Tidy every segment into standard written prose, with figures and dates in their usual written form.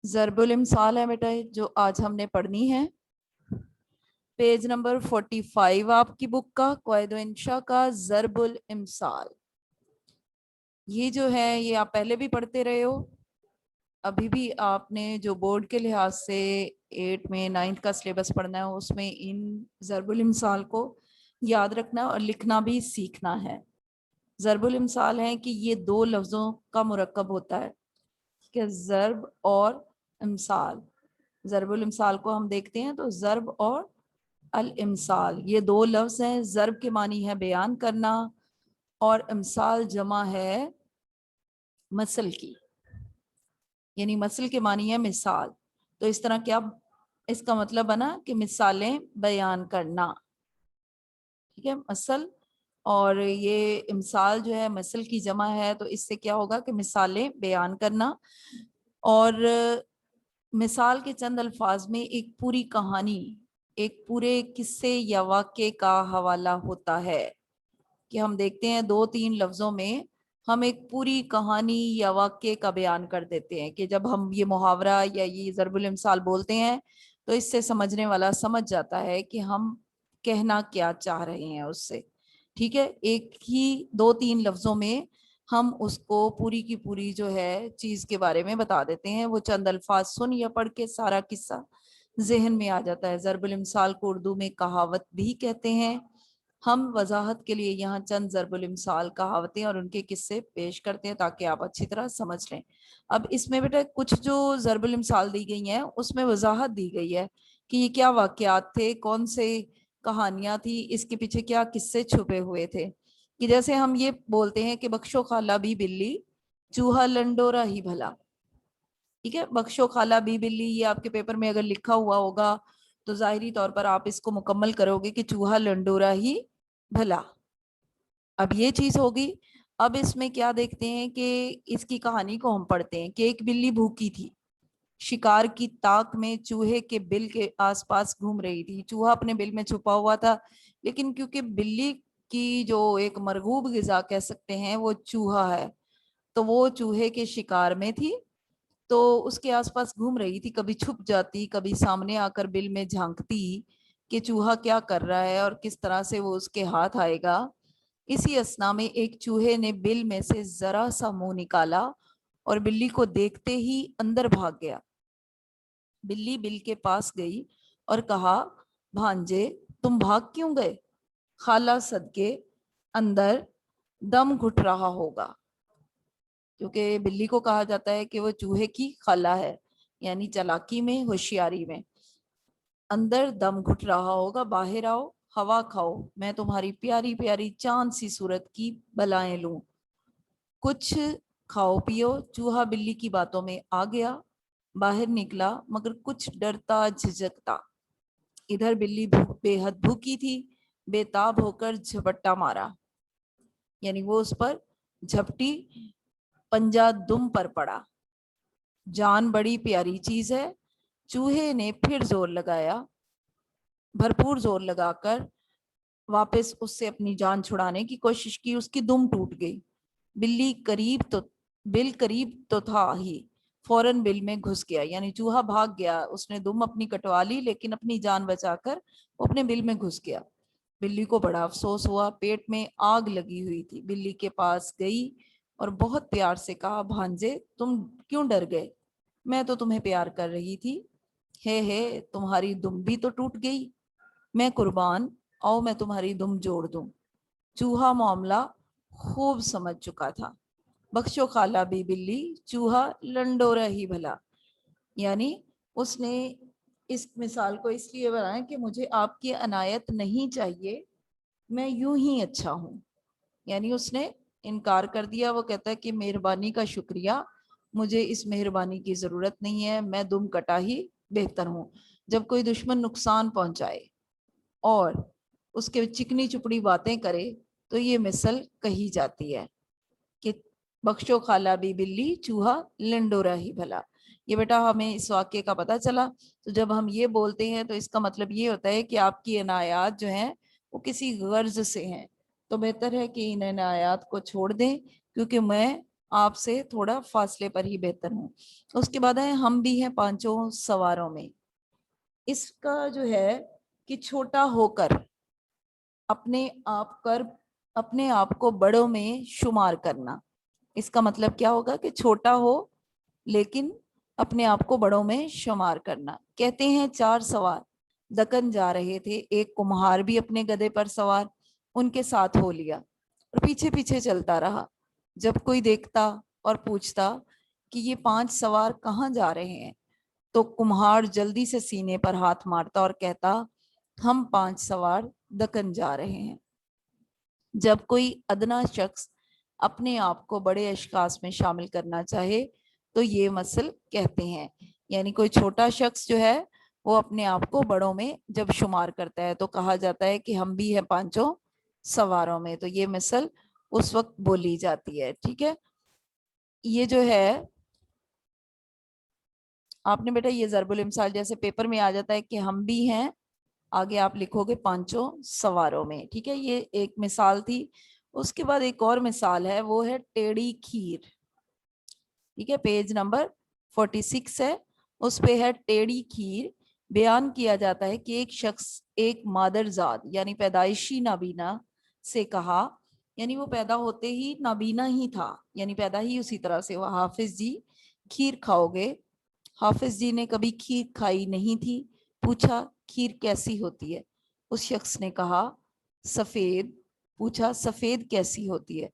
ضرب الامثال ہے بیٹا جو آج ہم نے پڑھنی ہے. پیج نمبر 45 آپ کی بک کا قواعد و انشاء کا ضرب الامثال. یہ جو ہے یہ آپ پہلے بھی پڑھتے رہے ہو. ابھی بھی آپ نے جو بورڈ کے لحاظ سے 8 میں 9 کا سلیبس پڑھنا ہے اس میں ان ضرب الامثال کو یاد رکھنا اور لکھنا بھی سیکھنا ہے. ضرب الامثال ہے کہ یہ دو لفظوں کا مرکب ہوتا ہے کہ ضرب اور امثال. ضرب الامثال کو ہم دیکھتے ہیں تو ضرب اور الامثال یہ دو لفظ ہیں. ضرب کے معنی ہے بیان کرنا اور امثال جمع ہے مثل کی، یعنی مثل کے معنی ہے مثال. تو اس طرح کیا اس کا مطلب بنا کہ مثالیں بیان کرنا. ٹھیک ہے، مثل اور یہ امثال جو ہے مثل کی جمع ہے تو اس سے کیا ہوگا کہ مثالیں بیان کرنا. اور مثال کے چند الفاظ میں ایک پوری کہانی، ایک پورے قصے یا واقعے کا حوالہ ہوتا ہے کہ ہم دیکھتے ہیں 2-3 لفظوں میں ہم ایک پوری کہانی یا واقعے کا بیان کر دیتے ہیں کہ جب ہم یہ محاورہ یا یہ ضرب الامثال بولتے ہیں تو اس سے سمجھنے والا سمجھ جاتا ہے کہ ہم کہنا کیا چاہ رہے ہیں اس سے. ٹھیک ہے، ایک ہی 2-3 لفظوں میں ہم اس کو پوری کی پوری جو ہے چیز کے بارے میں بتا دیتے ہیں. وہ چند الفاظ سن یا پڑھ کے سارا قصہ ذہن میں آ جاتا ہے. ضرب الامثال کو اردو میں کہاوت بھی کہتے ہیں. ہم وضاحت کے لیے یہاں چند ضرب الامثال کہاوتیں اور ان کے قصے پیش کرتے ہیں تاکہ آپ اچھی طرح سمجھ لیں. اب اس میں بیٹا کچھ جو ضرب الامثال دی گئی ہیں اس میں وضاحت دی گئی ہے کہ یہ کیا واقعات تھے، کون سے کہانیاں تھی، اس کے پیچھے کیا قصے چھپے ہوئے تھے. کہ جیسے ہم یہ بولتے ہیں کہ بخشو خالہ بھی بلی چوہا لنڈورا ہی بھلا. ٹھیک ہے، بخشو خالہ بھی بلی یہ آپ کے پیپر میں اگر لکھا ہوا ہوگا تو ظاہری طور پر آپ اس کو مکمل کرو گے کہ چوہا لنڈورا ہی بھلا. اب یہ چیز ہوگی. اب اس میں کیا دیکھتے ہیں کہ اس کی کہانی کو ہم پڑھتے ہیں کہ ایک بلی بھوکی تھی، شکار کی طاق میں چوہے کے بل کے آس پاس گھوم رہی تھی. چوہا اپنے بل میں چھپا ہوا تھا لیکن کیونکہ بلی کی جو ایک مرغوب غذا کہہ سکتے ہیں وہ چوہا ہے تو وہ چوہے کے شکار میں تھی تو اس کے آس پاس گھوم رہی تھی. کبھی چھپ جاتی، کبھی سامنے آ کر بل میں جھانکتی کہ چوہا کیا کر رہا ہے اور کس طرح سے وہ اس کے ہاتھ آئے گا. اسی اثنا میں ایک چوہے نے بل میں سے ذرا سا منہ نکالا اور بلی کو دیکھتے ہی اندر بھاگ گیا. بلی بل کے پاس گئی اور کہا، بھانجے تم بھاگ کیوں گئے؟ خالہ صدقے اندر دم گھٹ رہا ہوگا. کیونکہ بلی کو کہا جاتا ہے کہ وہ چوہے کی خالہ ہے، یعنی چالاکی میں، ہوشیاری میں. اندر دم گھٹ رہا ہوگا، باہر آؤ ہوا کھاؤ، میں تمہاری پیاری پیاری چاند سی صورت کی بلائیں لوں. کچھ کھاؤ پیو. چوہا بلی کی باتوں میں آ گیا، باہر نکلا مگر کچھ ڈرتا جھجکتا. ادھر بلی بے حد بھوکی تھی، بے تاب ہو کر جھپٹا مارا، یعنی وہ اس پر جھپٹی، پنجہ دم پر پڑا. جان بڑی پیاری چیز ہے. چوہے نے پھر زور لگایا، بھرپور زور لگا کر واپس اس سے اپنی جان چھڑانے کی کوشش کی. اس کی دم ٹوٹ گئی. بل قریب تو تھا ہی، فوراً بل میں گھس گیا، یعنی چوہا بھاگ گیا. اس نے دم اپنی کٹوا لی لیکن اپنی جان بچا کر وہ اپنے بل میں گھس گیا. بلی کو بڑا افسوس ہوا، پیٹ میں آگ لگی ہوئی تھی. بلی کے پاس گئی اور بہت پیار سے کہا، بھانجے تم کیوں ڈر گئے؟ میں تو تمہیں پیار کر رہی تھی. ہے تمہاری دم بھی تو ٹوٹ گئی. میں قربان، آؤ میں تمہاری دم جوڑ دوں. چوہا معاملہ خوب سمجھ چکا تھا. بخشو خالہ بھی بلی چوہا لنڈورا ہی بھلا، یعنی اس نے اس مثال کو اس لیے بنایا کہ مجھے آپ کی عنایت نہیں چاہیے، میں یوں ہی اچھا ہوں. یعنی اس نے انکار کر دیا. وہ کہتا ہے کہ مہربانی کا شکریہ، مجھے اس مہربانی کی ضرورت نہیں ہے، میں دم کٹا ہی بہتر ہوں. جب کوئی دشمن نقصان پہنچائے اور اس کے چکنی چپڑی باتیں کرے تو یہ مثل کہی جاتی ہے کہ بخشو خالہ بھی بلی چوہا لنڈورا ہی بھلا. یہ بیٹا ہمیں اس واقعے کا پتہ چلا. تو جب ہم یہ بولتے ہیں تو اس کا مطلب یہ ہوتا ہے کہ آپ کی عنایات جو ہیں وہ کسی غرض سے ہیں، تو بہتر ہے کہ ان عنایات کو چھوڑ دیں کیونکہ میں آپ سے تھوڑا فاصلے پر ہی بہتر ہوں. اس کے بعد ہے ہم بھی ہیں پانچوں سواروں میں. اس کا جو ہے کہ چھوٹا ہو کر اپنے آپ کو بڑوں میں شمار کرنا. اس کا مطلب کیا ہوگا کہ چھوٹا ہو لیکن اپنے آپ کو بڑوں میں شمار کرنا. کہتے ہیں 4 سوار دکن جا رہے تھے، ایک کمہار بھی اپنے گدھے پر سوار ان کے ساتھ ہو لیا اور پیچھے پیچھے چلتا رہا. جب کوئی دیکھتا اور پوچھتا کہ یہ 5 سوار کہاں جا رہے ہیں تو کمہار جلدی سے سینے پر ہاتھ مارتا اور کہتا ہم 5 سوار دکن جا رہے ہیں. جب کوئی ادنا شخص اپنے آپ کو بڑے اشخاص میں شامل کرنا چاہے تو یہ مثل کہتے ہیں. یعنی کوئی چھوٹا شخص جو ہے وہ اپنے آپ کو بڑوں میں جب شمار کرتا ہے تو کہا جاتا ہے کہ ہم بھی ہیں پانچوں سواروں میں. تو یہ مثل اس وقت بولی جاتی ہے. ٹھیک ہے، یہ جو ہے آپ نے بیٹا یہ ضرب الامثال جیسے پیپر میں آ جاتا ہے کہ ہم بھی ہیں، آگے آپ لکھو گے پانچوں سواروں میں. ٹھیک ہے، یہ ایک مثال تھی. اس کے بعد ایک اور مثال ہے، وہ ہے ٹیڑھی کھیر. ٹھیک ہے، پیج نمبر 46 ہے، اس پہ ہے ٹیڑھی کھیر. بیان کیا جاتا ہے کہ ایک شخص ایک مادرزاد یعنی پیدائشی نابینا سے کہا، یعنی وہ پیدا ہوتے ہی نابینا ہی تھا، یعنی پیدا ہی اسی طرح سے. وہ حافظ جی کھیر کھاؤ گے؟ حافظ جی نے کبھی کھیر کھائی نہیں تھی. پوچھا کھیر کیسی ہوتی ہے؟ اس شخص نے کہا سفید. پوچھا سفید کیسی ہوتی ہے؟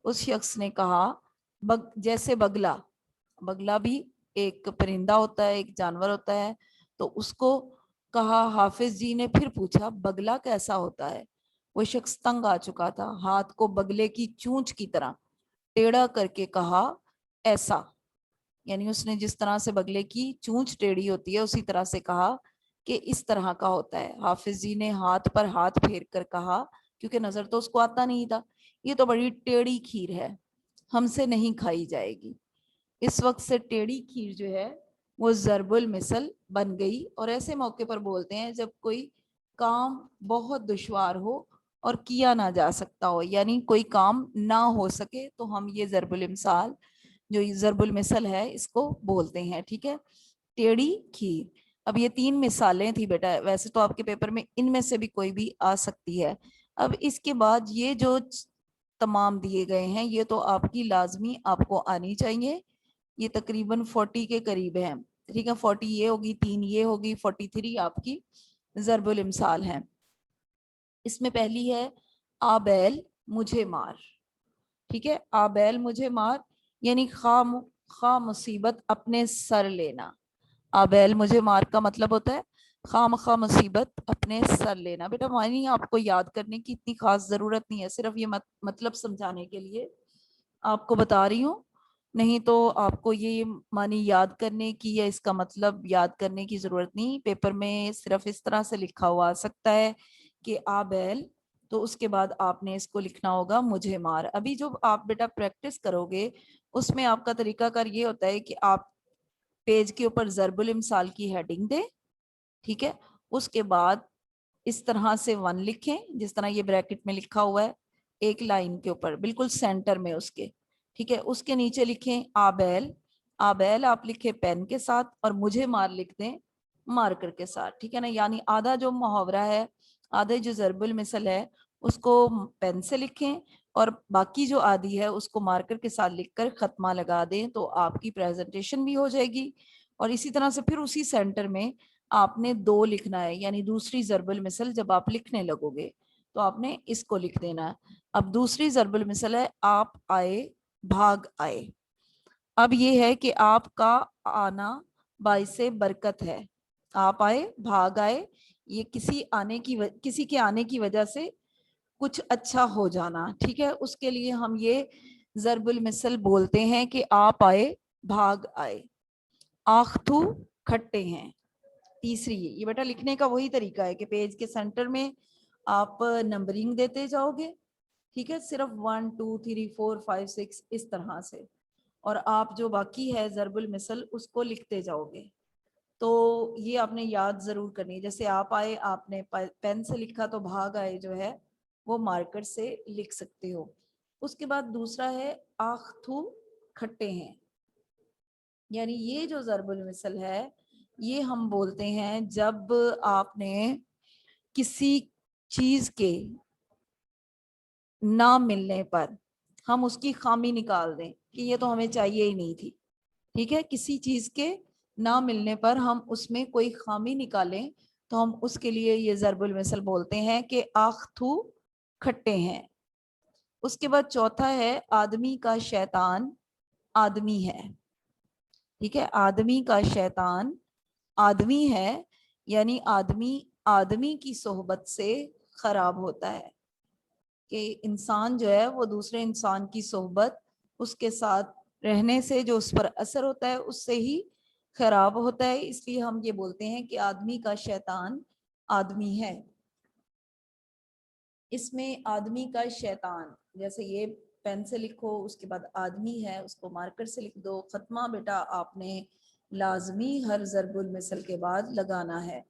اس شخص نے کہا جیسے بگلا. بگلا بھی ایک پرندہ ہوتا ہے، ایک جانور ہوتا ہے. تو اس کو کہا. حافظ جی نے پھر پوچھا بگلا کیسا ہوتا ہے؟ وہ شخص تنگ آ چکا تھا، ہاتھ کو بگلے کی چونچ کی طرح ٹیڑھا کر کے کہا ایسا. یعنی اس نے جس طرح سے بگلے کی چونچ ٹیڑھی ہوتی ہے اسی طرح سے کہا کہ اس طرح کا ہوتا ہے. حافظ جی نے ہاتھ پر ہاتھ پھیر کر کہا، کیونکہ نظر تو اس کو آتا نہیں تھا، یہ تو بڑی ٹیڑھی کھیر ہے، ہم سے نہیں کھائی جائے گی. اس وقت سے ٹیڑھی کھیر جو ہے وہ ضرب المثل بن گئی. اور ایسے موقع پر بولتے ہیں جب کوئی کام بہت دشوار ہو اور کیا نہ جا سکتا ہو، یعنی کوئی کام نہ ہو سکے تو ہم یہ ضرب الامثال جو ضرب المثل ہے اس کو بولتے ہیں. ٹھیک ہے، ٹیڑھی کھیر. اب یہ 3 مثالیں تھی بیٹا، ویسے تو آپ کے پیپر میں ان میں سے بھی کوئی بھی آ سکتی ہے. اب اس کے بعد یہ جو تمام دیے گئے ہیں یہ تو آپ کی لازمی آپ کو آنی چاہیے. یہ تقریباً 40 کے قریب ہیں. ٹھیک ہے، 40 یہ ہوگی، 3 یہ ہوگی، 43 آپ کی ضرب الامثال ہیں. اس میں پہلی ہے آبیل مجھے مار. ٹھیک ہے، آبیل مجھے مار یعنی خواہ مصیبت اپنے سر لینا. آبیل مجھے مار کا مطلب ہوتا ہے خواہ مخواہ مصیبت اپنے سر لینا. بیٹا معنی آپ کو یاد کرنے کی اتنی خاص ضرورت نہیں ہے، صرف یہ مطلب سمجھانے کے لیے آپ کو بتا رہی ہوں. نہیں تو آپ کو یہ معنی یاد کرنے کی یا اس کا مطلب یاد کرنے کی ضرورت نہیں. پیپر میں صرف اس طرح سے لکھا ہوا آ سکتا ہے کہ آبیل، تو اس کے بعد آپ نے اس کو لکھنا ہوگا مجھے مار. ابھی جو آپ بیٹا پریکٹس کرو گے اس میں آپ کا طریقہ کار یہ ہوتا ہے کہ آپ پیج کے اوپر ضرب الامثال کی ہیڈنگ دیں. ٹھیک ہے، اس کے بعد اس طرح سے 1 لکھیں جس طرح یہ بریکٹ میں لکھا ہوا ہے، ایک لائن کے اوپر بالکل سینٹر میں اس کے. ٹھیک ہے، اس کے نیچے لکھیں آبیل. آبیل آپ لکھیں پین کے ساتھ اور مجھے مار لکھ دیں مارکر کے ساتھ. ٹھیک ہے نا، یعنی آدھا جو محاورہ ہے، آدھے جو ضرب المثل ہے اس کو پین سے لکھیں اور باقی جو آدھی ہے اس کو مارکر کے ساتھ لکھ کر ختمہ لگا دیں تو آپ کی پریزنٹیشن بھی ہو جائے گی. اور اسی طرح سے پھر اسی سینٹر میں آپ نے 2 لکھنا ہے، یعنی دوسری ضرب المثل جب آپ لکھنے لگو گے تو آپ نے اس کو لکھ دینا ہے. اب دوسری ضرب المثل ہے آپ آئے بھاگ آئے. اب یہ ہے کہ آپ کا آنا باعث برکت ہے. آپ آئے بھاگ آئے، یہ کسی کے آنے کی وجہ سے کچھ اچھا ہو جانا. ٹھیک ہے، اس کے لیے ہم یہ ضرب المثل بولتے ہیں کہ آپ آئے بھاگ آئے. آختو کھٹے ہیں. تیسری یہ بیٹا لکھنے کا وہی طریقہ ہے کہ پیج کے سینٹر میں آپ نمبرنگ دیتے جاؤ گے. ٹھیک ہے، صرف 1 2 3 4 5 6 اس طرح سے، اور آپ جو باقی ہے ضرب المثل اس کو لکھتے جاؤ گے. تو یہ آپ نے یاد ضرور کرنی ہے. جیسے آپ آئے آپ نے پین سے لکھا تو بھاگ آئے جو ہے وہ مارکر سے لکھ سکتے ہو. اس کے بعد دوسرا ہے آختو کھٹے ہیں. یعنی یہ جو ضرب المثل ہے یہ ہم بولتے ہیں جب آپ نے کسی چیز کے نہ ملنے پر ہم اس کی خامی نکال دیں کہ یہ تو ہمیں چاہیے ہی نہیں تھی. ٹھیک ہے, کسی چیز کے نہ ملنے پر ہم اس میں کوئی خامی نکالیں تو ہم اس کے لیے یہ ضرب المثل بولتے ہیں کہ آختو کھٹے ہیں. اس کے بعد چوتھا ہے آدمی کا شیطان آدمی ہے. ٹھیک ہے, آدمی کا شیطان آدمی ہے, یعنی آدمی کی صحبت سے خراب ہوتا ہے کہ انسان جو ہے وہ دوسرے انسان کی صحبت, اس کے ساتھ رہنے سے جو اس پر اثر ہوتا ہے اس سے ہی خراب ہوتا ہے. اس لیے ہم یہ بولتے ہیں کہ آدمی کا شیطان آدمی ہے. اس میں آدمی کا شیطان, جیسے یہ پین سے لکھو, اس کے بعد آدمی ہے اس کو مارکر سے لکھ دو. ختمہ بیٹا آپ نے لازمی ہر ضرب المثل کے بعد لگانا ہے.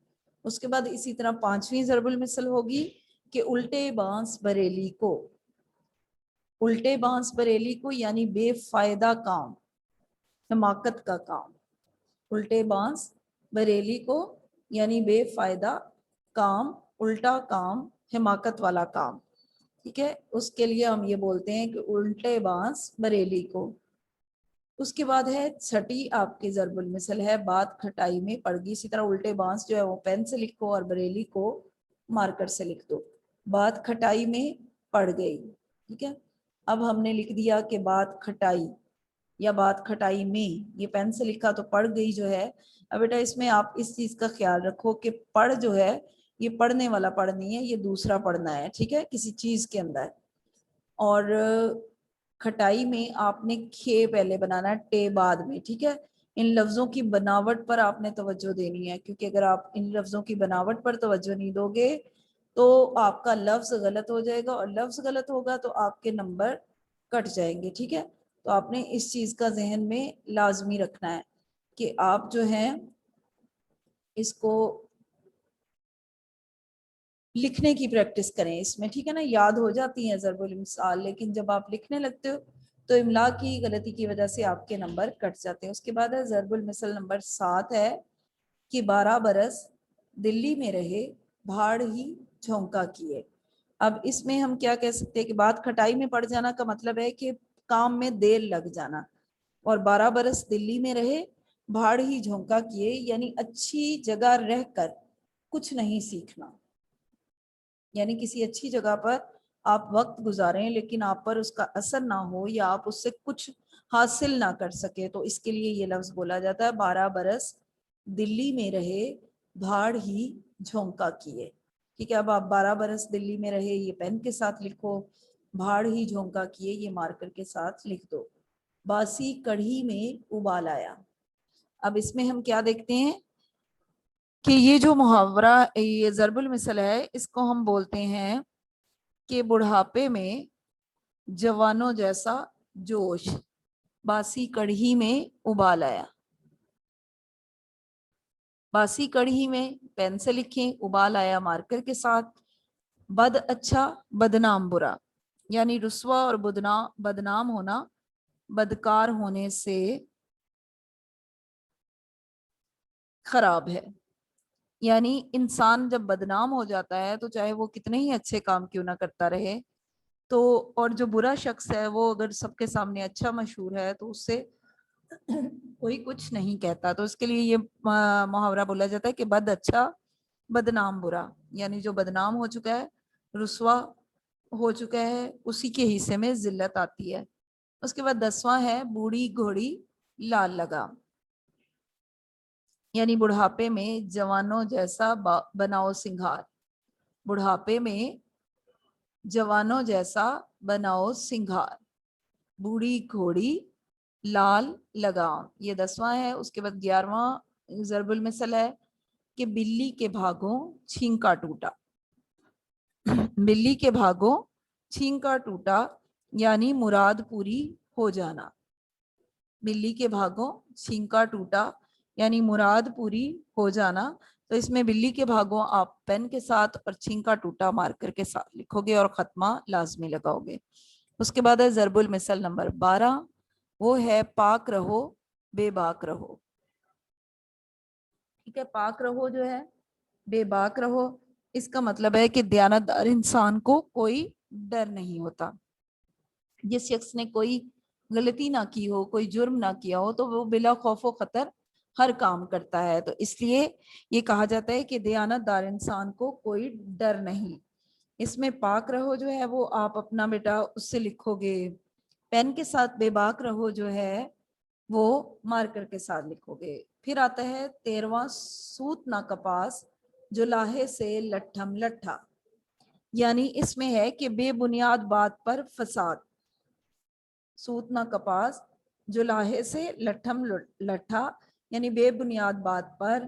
اس کے بعد اسی طرح پانچویں ضرب المثل ہوگی کہ الٹے بانس بریلی کو. الٹے بانس بریلی کو یعنی بے فائدہ کام, حماقت کا کام. الٹے بانس بریلی کو یعنی بے فائدہ کام, الٹا کام, حماقت والا کام. ٹھیک ہے, اس کے لیے ہم یہ بولتے ہیں کہ الٹے بانس بریلی کو. اس کے بعد ہے چھٹی آپ کی ضرب المثل ہے بات کھٹائی میں پڑ گئی. اسی طرح الٹے بانس جو ہے وہ پین سے لکھو اور بریلی کو مارکر سے لکھ دو. بات کھٹائی میں پڑ گئی. ٹھیک ہے, اب ہم نے لکھ دیا کہ بات کھٹائی یا بات کھٹائی میں, یہ پین سے لکھا تو پڑ گئی جو ہے. اب بیٹا اس میں آپ اس چیز کا خیال رکھو کہ پڑھ جو ہے یہ پڑھنے والا پڑھ نہیں ہے, یہ دوسرا پڑھنا ہے. ٹھیک ہے, کسی چیز کے اندر. اور کھٹائی میں آپ نے کھے پہلے بنانا ہے, ٹے بعد میں. ٹھیک ہے, ان لفظوں کی بناوٹ پر آپ نے توجہ دینی ہے, کیونکہ اگر آپ ان لفظوں کی بناوٹ پر توجہ نہیں دو گے تو آپ کا لفظ غلط ہو جائے گا, اور لفظ غلط ہوگا تو آپ کے نمبر کٹ جائیں گے. ٹھیک ہے, تو آپ نے اس چیز کا ذہن میں لازمی رکھنا ہے کہ آپ جو ہیں اس کو لکھنے کی پریکٹس کریں اس میں. ٹھیک ہے نا, یاد ہو جاتی ہیں ضرب المثال, لیکن جب آپ لکھنے لگتے ہو تو املا کی غلطی کی وجہ سے آپ کے نمبر کٹ جاتے ہیں. اس کے بعد ہے ضرب المثل نمبر 7 ہے کہ 12 برس دلی میں رہے بھاڑ ہی جھونکا کیے. اب اس میں ہم کیا کہہ سکتے ہیں کہ بات کھٹائی میں پڑ جانا کا مطلب ہے کہ کام میں دیر لگ جانا, اور 12 برس دلی میں رہے بھاڑ ہی جھونکا کیے یعنی اچھی جگہ رہ کر کچھ نہیں سیکھنا. یعنی کسی اچھی جگہ پر آپ وقت گزاریں لیکن آپ پر اس کا اثر نہ ہو یا آپ اس سے کچھ حاصل نہ کر سکے, تو اس کے لیے یہ لفظ بولا جاتا ہے 12 برس دلی میں رہے بھاڑ ہی جھونکا کیے. ٹھیک ہے, اب آپ 12 برس دلی میں رہے یہ پین کے ساتھ لکھو, بھاڑ ہی جھونکا کیے یہ مارکر کے ساتھ لکھ دو. باسی کڑھی میں ابال آیا. اب اس میں ہم کیا دیکھتے ہیں کہ یہ جو محاورہ یہ ضرب المثل ہے اس کو ہم بولتے ہیں کہ بڑھاپے میں جوانوں جیسا جوش. باسی کڑھی میں ابال آیا. باسی کڑھی میں پین سے لکھیں, ابال آیا مارکر کے ساتھ. بد اچھا بدنام برا, یعنی رسوا اور بدنام ہونا بدکار ہونے سے خراب ہے. یعنی انسان جب بدنام ہو جاتا ہے تو چاہے وہ کتنے ہی اچھے کام کیوں نہ کرتا رہے, تو اور جو برا شخص ہے وہ اگر سب کے سامنے اچھا مشہور ہے تو اس سے کوئی کچھ نہیں کہتا. تو اس کے لیے یہ محاورہ بولا جاتا ہے کہ بد اچھا بدنام برا, یعنی جو بدنام ہو چکا ہے رسوا ہو چکا ہے اسی کے حصے میں ذلت آتی ہے. اس کے بعد 10واں ہے بوڑھی گھوڑی لال لگا, یعنی بڑھاپے میں جوانوں جیسا بناؤ سنگھار. بڑھاپے میں جوانوں جیسا بناؤ سنگھار, بوڑھی گھوڑی لال لگاؤ, یہ 10واں ہے. اس کے بعد 11واں ضرب المثل ہے کہ بلی کے بھاگوں چھینکا ٹوٹا. بلی کے بھاگوں چھینکا ٹوٹا یعنی مراد پوری ہو جانا. بلی کے بھاگوں چھینکا ٹوٹا یعنی مراد پوری ہو جانا. تو اس میں بلی کے بھاگوں آپ پین کے ساتھ اور چھینکا ٹوٹا مارکر کے ساتھ لکھو گے اور ختمہ لازمی لگاؤ گے. اس کے بعد ہے ضرب المثل نمبر 12 وہ ہے پاک رہو بے باک رہو. ٹھیک ہے, پاک رہو جو ہے بے باک رہو, اس کا مطلب ہے کہ دیانتدار انسان کو کوئی ڈر نہیں ہوتا. جس شخص نے کوئی غلطی نہ کی ہو, کوئی جرم نہ کیا ہو, تو وہ بلا خوف و خطر ہر کام کرتا ہے. تو اس لیے یہ کہا جاتا ہے کہ دیانتدار انسان کو کوئی ڈر نہیں. اس میں پاک رہو جو ہے وہ آپ اپنا بیٹا اس سے لکھو گے, پین کے ساتھ بے باک رہو جو ہے وہ مارکر کے ساتھ لکھو گے. پھر آتا ہے 13واں, سوت نہ کپاس جو لاہے سے لٹھم لٹھا. یعنی اس میں ہے کہ بے بنیاد بات پر فساد. سوت نہ کپاس جو لاہے سے لٹھم لٹھا, یعنی بے بنیاد بات پر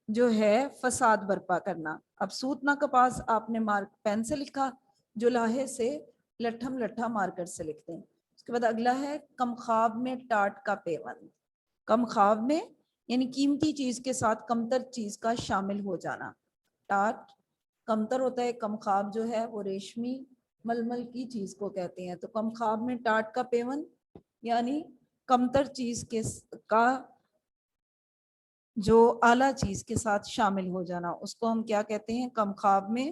جو ہے فساد برپا کرنا. اب سوت نہ کپاس آپ نے پین سے لکھا, جو لاہے سے لٹھم لٹھا مارکر سے لکھتے ہیں. اس کے بعد اگلا ہے کم خواب میں ٹاٹ کا پیوند. کم خواب میں یعنی قیمتی چیز کے ساتھ کمتر چیز کا شامل ہو جانا. ٹاٹ کمتر ہوتا ہے, کم خواب جو ہے وہ ریشمی ململ کی چیز کو کہتے ہیں. تو کم خواب میں ٹاٹ کا پیوند یعنی کمتر چیز کا جو اعلیٰ چیز کے ساتھ شامل ہو جانا, اس کو ہم کیا کہتے ہیں؟ کم خواب میں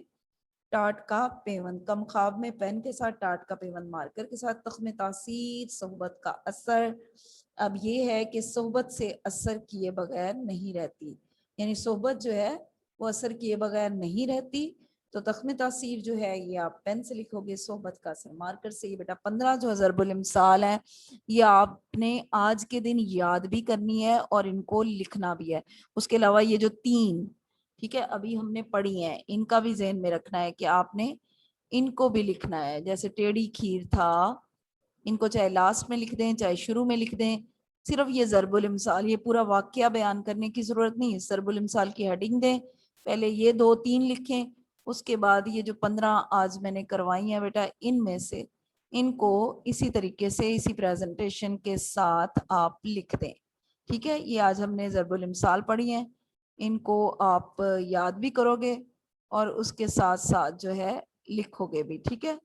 ٹاٹ کا پیوند. کم خواب میں پین کے ساتھ ٹاٹ کا پیوند مارکر کے ساتھ. تخم تاثیر صحبت کا اثر. اب یہ ہے کہ صحبت سے اثر کیے بغیر نہیں رہتی, یعنی صحبت جو ہے وہ اثر کیے بغیر نہیں رہتی. تو تخم تاثیر جو ہے یہ آپ پین سے لکھو گے, صحبت کا اثر مارکر سے. یہ بیٹا 15 جو ضرب الامثال ہیں یہ آپ نے آج کے دن یاد بھی کرنی ہے اور ان کو لکھنا بھی ہے. اس کے علاوہ یہ جو 3 ٹھیک ہے ابھی ہم نے پڑھی ہیں, ان کا بھی ذہن میں رکھنا ہے کہ آپ نے ان کو بھی لکھنا ہے. جیسے ٹیڑھی کھیر تھا, ان کو چاہے لاسٹ میں لکھ دیں چاہے شروع میں لکھ دیں. صرف یہ ضرب الامثال, یہ پورا واقعہ بیان کرنے کی ضرورت نہیں ہے. ضرب الامثال کی ہیڈنگ دیں, پہلے یہ 2-3 لکھیں, اس کے بعد یہ جو 15 آج میں نے کروائی ہیں بیٹا ان میں سے ان کو اسی طریقے سے اسی پریزنٹیشن کے ساتھ آپ لکھ دیں. ٹھیک ہے, یہ آج ہم نے ضرب الامثال پڑھی ہیں, ان کو آپ یاد بھی کرو گے اور اس کے ساتھ ساتھ جو ہے لکھو گے بھی. ٹھیک ہے.